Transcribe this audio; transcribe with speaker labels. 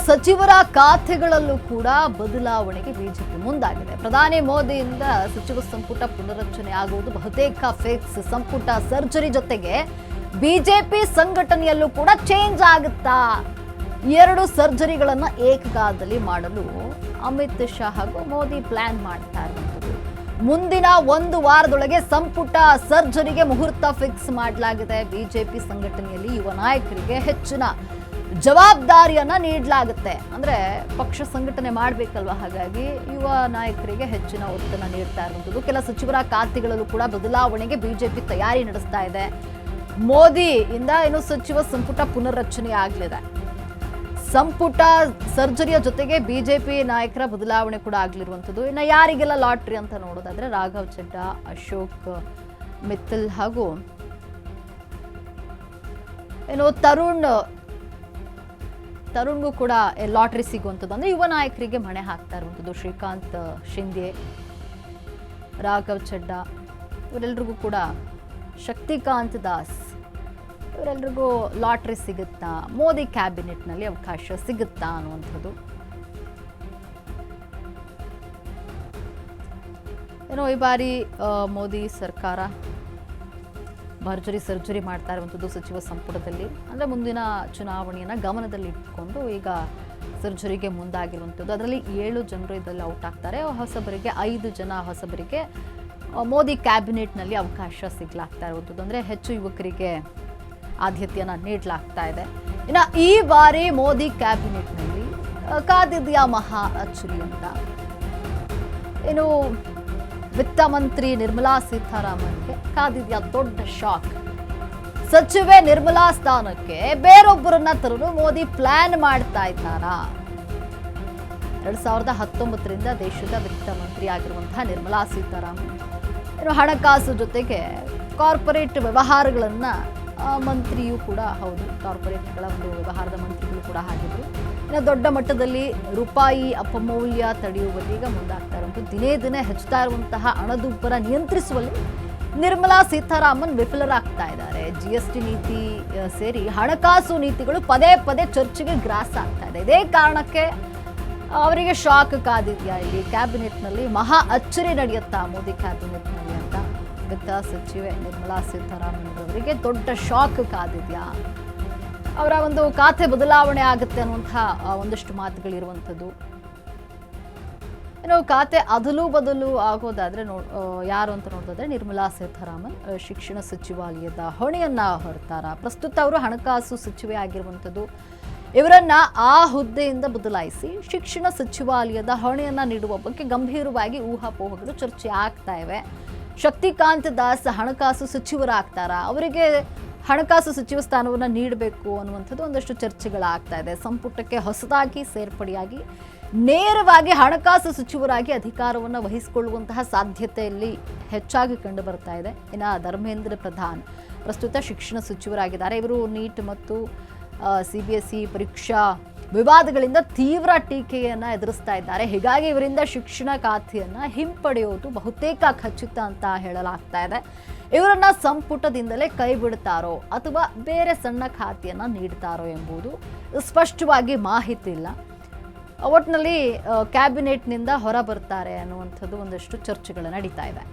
Speaker 1: ಸಚಿವರ ಖಾತೆಗಳಲ್ಲೂ ಕೂಡ ಬದಲಾವಣೆಗೆ ಬಿಜೆಪಿ ಮುಂದಾಗಿದೆ. ಪ್ರಧಾನಿ ಮೋದಿಯಿಂದ ಸಚಿವ ಸಂಪುಟ ಪುನರಚನೆ ಆಗುವುದು ಬಹುತೇಕ ಫಿಕ್ಸ್. ಸಂಪುಟ ಸರ್ಜರಿ ಜೊತೆಗೆ ಬಿಜೆಪಿ ಸಂಘಟನೆಯಲ್ಲೂ ಕೂಡ ಚೇಂಜ್ ಆಗುತ್ತಾ? 2 ಸರ್ಜರಿಗಳನ್ನ ಏಕಕಾಲದಲ್ಲಿ ಮಾಡಲು ಅಮಿತ್ ಶಾ ಹಾಗೂ ಮೋದಿ ಪ್ಲಾನ್ ಮಾಡ್ತಾ ಇರುವಂಥದ್ದು. ಮುಂದಿನ 1 ವಾರದೊಳಗೆ ಸಂಪುಟ ಸರ್ಜರಿಗೆ ಮುಹೂರ್ತ ಫಿಕ್ಸ್ ಮಾಡಲಾಗಿದೆ. ಬಿಜೆಪಿ ಸಂಘಟನೆಯಲ್ಲಿ ಯುವ ನಾಯಕರಿಗೆ ಹೆಚ್ಚಿನ ಜವಾಬ್ದಾರಿಯನ್ನ ನೀಡಲಾಗುತ್ತೆ. ಅಂದ್ರೆ ಪಕ್ಷ ಸಂಘಟನೆ ಮಾಡಬೇಕಲ್ವಾ, ಹಾಗಾಗಿ ಯುವ ನಾಯಕರಿಗೆ ಹೆಚ್ಚಿನ ಒತ್ತನ್ನು ನೀಡ್ತಾ ಇರುವಂಥದ್ದು. ಕೆಲ ಸಚಿವರ ಖಾತೆಗಳಲ್ಲೂ ಕೂಡ ಬದಲಾವಣೆಗೆ ಬಿಜೆಪಿ ತಯಾರಿ ನಡೆಸ್ತಾ ಇದೆ. ಮೋದಿಯಿಂದ ಇನ್ನು ಸಚಿವ ಸಂಪುಟ ಪುನರ್ರಚನೆ ಆಗಲಿದೆ. ಸಂಪುಟ ಸರ್ಜರಿಯ ಜೊತೆಗೆ ಬಿಜೆಪಿ ನಾಯಕರ ಬದಲಾವಣೆ ಕೂಡ ಆಗಲಿರುವಂಥದ್ದು. ಇನ್ನು ಯಾರಿಗೆಲ್ಲ ಲಾಟ್ರಿ ಅಂತ ನೋಡೋದಾದ್ರೆ ರಾಘವ್ ಚಡ್ಡಾ, ಅಶೋಕ್ ಮಿತ್ತಲ್ ಹಾಗೂ ಏನು ತರುಣ್ಗೂ ಕೂಡ ಲಾಟ್ರಿ ಸಿಗುವಂಥದ್ದು. ಅಂದ್ರೆ ಯುವ ನಾಯಕರಿಗೆ ಮಣೆ ಹಾಕ್ತಾ ಇರುವಂಥದ್ದು. ಶ್ರೀಕಾಂತ್ ಶಿಂದೆ, ರಾಘವ್ ಚಡ್ಡಾ ಇವರೆಲ್ಲರಿಗೂ ಕೂಡ, ಶಕ್ತಿಕಾಂತ್ ದಾಸ್ ಇವರೆಲ್ಲರಿಗೂ ಲಾಟ್ರಿ ಸಿಗುತ್ತಾ, ಮೋದಿ ಕ್ಯಾಬಿನೆಟ್ನಲ್ಲಿ ಅವಕಾಶ ಸಿಗುತ್ತಾ ಅನ್ನುವಂಥದ್ದು. ಏನೋ ಈ ಬಾರಿ ಮೋದಿ ಸರ್ಕಾರ ಭರ್ಜರಿ ಸರ್ಜರಿ ಮಾಡ್ತಾ ಇರುವಂಥದ್ದು ಸಚಿವ ಸಂಪುಟದಲ್ಲಿ. ಅಂದರೆ ಮುಂದಿನ ಚುನಾವಣೆಯನ್ನು ಗಮನದಲ್ಲಿ ಇಟ್ಕೊಂಡು ಈಗ ಸರ್ಜರಿಗೆ ಮುಂದಾಗಿರುವಂಥದ್ದು. ಅದರಲ್ಲಿ 7 ಜನರು ಇದರಲ್ಲಿ ಔಟ್ ಆಗ್ತಾರೆ. ಹೊಸಬರಿಗೆ 5 ಜನ ಹೊಸಬರಿಗೆ ಮೋದಿ ಕ್ಯಾಬಿನೆಟ್ನಲ್ಲಿ ಅವಕಾಶ ಸಿಗ್ಲಾಗ್ತಾ ಇರುವಂಥದ್ದು. ಅಂದರೆ ಹೆಚ್ಚು ಯುವಕರಿಗೆ ಆದ್ಯತೆಯನ್ನು ನೀಡಲಾಗ್ತಾ ಇದೆ. ಇನ್ನು ಈ ಬಾರಿ ಮೋದಿ ಕ್ಯಾಬಿನೆಟ್ನಲ್ಲಿ ಕಾದಿದೆಯಾ ಮಹಾ ಅಚ್ಚರಿ ಅಂತ. ಇನ್ನು ವಿತ್ತ ಮಂತ್ರಿ ನಿರ್ಮಲಾ ಸೀತಾರಾಮನ್ಗೆ ಕಾದಿದೆಯಾ ದೊಡ್ಡ ಶಾಕ್. ಸಚಿವೆ ನಿರ್ಮಲಾ ಸ್ಥಾನಕ್ಕೆ ಬೇರೊಬ್ಬರನ್ನ ತರಲು ಮೋದಿ ಪ್ಲಾನ್ ಮಾಡ್ತಾ ಇದ್ದಾರಾ? 2019ರಿಂದ ದೇಶದ ವಿತ್ತ ಮಂತ್ರಿ ಆಗಿರುವಂತಹ ನಿರ್ಮಲಾ ಸೀತಾರಾಮನ್ ಇನ್ನು ಹಣಕಾಸು ಜೊತೆಗೆ ಕಾರ್ಪೊರೇಟ್ ವ್ಯವಹಾರಗಳನ್ನ ಮಂತ್ರಿಯೂ ಕೂಡ ಹೌದು. ಕಾರ್ಪೊರೇಟ್ಗಳ ಒಂದು ವ್ಯವಹಾರದ ಮಂತ್ರಿಗಳು ಕೂಡ ಆಗಿದ್ರು. ಇನ್ನು ದೊಡ್ಡ ಮಟ್ಟದಲ್ಲಿ ರೂಪಾಯಿ ಅಪಮೌಲ್ಯ ತಡೆಯುವಲ್ಲಿ ಈಗ ಮುಂದಾಗ್ತಾ ಇರುವಂಥದ್ದು. ದಿನೇ ದಿನೇ ಹೆಚ್ಚುತ್ತಾ ಇರುವಂತಹ ಹಣದುಬ್ಬರ ನಿಯಂತ್ರಿಸುವಲ್ಲಿ ನಿರ್ಮಲಾ ಸೀತಾರಾಮನ್ ವಿಫಲರಾಗ್ತಾ ಇದ್ದಾರೆ. GST ನೀತಿ ಸೇರಿ ಹಣಕಾಸು ನೀತಿಗಳು ಪದೇ ಪದೇ ಚರ್ಚೆಗೆ ಗ್ರಾಸ ಆಗ್ತಾ ಇದೆ. ಇದೇ ಕಾರಣಕ್ಕೆ ಅವರಿಗೆ ಶಾಕ್ ಕಾದಿದೆಯಾ? ಇಲ್ಲಿ ಕ್ಯಾಬಿನೆಟ್ನಲ್ಲಿ ಮಹಾ ಅಚ್ಚರಿ ನಡೆಯುತ್ತಾ ಮೋದಿ ಕ್ಯಾಬಿನೆಟ್ನಲ್ಲಿ ಅಂತ ವಿತ್ತ ಸಚಿವೆ ನಿರ್ಮಲಾ ಸೀತಾರಾಮನ್ ಅವರಿಗೆ ದೊಡ್ಡ ಶಾಕ್ ಕಾದಿದೆಯಾ? ಅವರ ಒಂದು ಖಾತೆ ಬದಲಾವಣೆ ಆಗುತ್ತೆ ಅನ್ನುವಂತಹ ಒಂದಷ್ಟು ಮಾತುಗಳಿರುವಂಥದ್ದು. ಇನ್ನು ಖಾತೆ ಅದಲು ಬದಲು ಆಗೋದಾದ್ರೆ ಯಾರು ಅಂತ ನೋಡೋದಾದ್ರೆ ನಿರ್ಮಲಾ ಸೀತಾರಾಮನ್ ಶಿಕ್ಷಣ ಸಚಿವಾಲಯದ ಹೊಣೆಯನ್ನ ಹೊರತಾರ. ಪ್ರಸ್ತುತ ಅವರು ಹಣಕಾಸು ಸಚಿವೆ ಆಗಿರುವಂಥದ್ದು. ಇವರನ್ನ ಆ ಹುದ್ದೆಯಿಂದ ಬದಲಾಯಿಸಿ ಶಿಕ್ಷಣ ಸಚಿವಾಲಯದ ಹೊಣೆಯನ್ನ ನೀಡುವ ಬಗ್ಗೆ ಗಂಭೀರವಾಗಿ ಊಹಾಪೋಹಗಳು ಚರ್ಚೆ ಆಗ್ತಾ ಇವೆ. ಶಕ್ತಿಕಾಂತ್ ದಾಸ್ ಹಣಕಾಸು ಸಚಿವರಾಗ್ತಾರ, ಅವರಿಗೆ ಹಣಕಾಸು ಸಚಿವ ಸ್ಥಾನವನ್ನು ನೀಡಬೇಕು ಅನ್ನುವಂಥದ್ದು ಒಂದಷ್ಟು ಚರ್ಚೆಗಳಾಗ್ತಾ ಇದೆ. ಸಂಪುಟಕ್ಕೆ ಹೊಸದಾಗಿ ಸೇರ್ಪಡೆಯಾಗಿ ನೇರವಾಗಿ ಹಣಕಾಸು ಸಚಿವರಾಗಿ ಅಧಿಕಾರವನ್ನು ವಹಿಸಿಕೊಳ್ಳುವಂತಹ ಸಾಧ್ಯತೆಯಲ್ಲಿ ಹೆಚ್ಚಾಗಿ ಕಂಡು ಬರ್ತಾ ಇದೆ. ಇನ್ನು ಧರ್ಮೇಂದ್ರ ಪ್ರಧಾನ್ ಪ್ರಸ್ತುತ ಶಿಕ್ಷಣ ಸಚಿವರಾಗಿದ್ದಾರೆ. ಇವರು ನೀಟ್ ಮತ್ತು CBSE ಪರೀಕ್ಷಾ ವಿವಾದಗಳಿಂದ ತೀವ್ರ ಟೀಕೆಯನ್ನು ಎದುರಿಸ್ತಾ ಇದ್ದಾರೆ. ಹೀಗಾಗಿ ಇವರಿಂದ ಶಿಕ್ಷಣ ಖಾತೆಯನ್ನು ಹಿಂಪಡೆಯೋದು ಬಹುತೇಕ ಖಚಿತ ಅಂತ ಹೇಳಲಾಗ್ತಾ ಇದೆ. ಇವರನ್ನ ಸಂಪುಟದಿಂದಲೇ ಕೈ ಬಿಡ್ತಾರೋ ಅಥವಾ ಬೇರೆ ಸಣ್ಣ ಖಾತೆಯನ್ನು ನೀಡ್ತಾರೋ ಎಂಬುದು ಸ್ಪಷ್ಟವಾಗಿ ಮಾಹಿತಿ ಇಲ್ಲ. ಒಟ್ಟಿನಲ್ಲಿ ಕ್ಯಾಬಿನೆಟ್ನಿಂದ ಹೊರ ಬರ್ತಾರೆ ಅನ್ನುವಂಥದ್ದು ಒಂದಷ್ಟು ಚರ್ಚೆಗಳು ನಡೀತಾ ಇದೆ.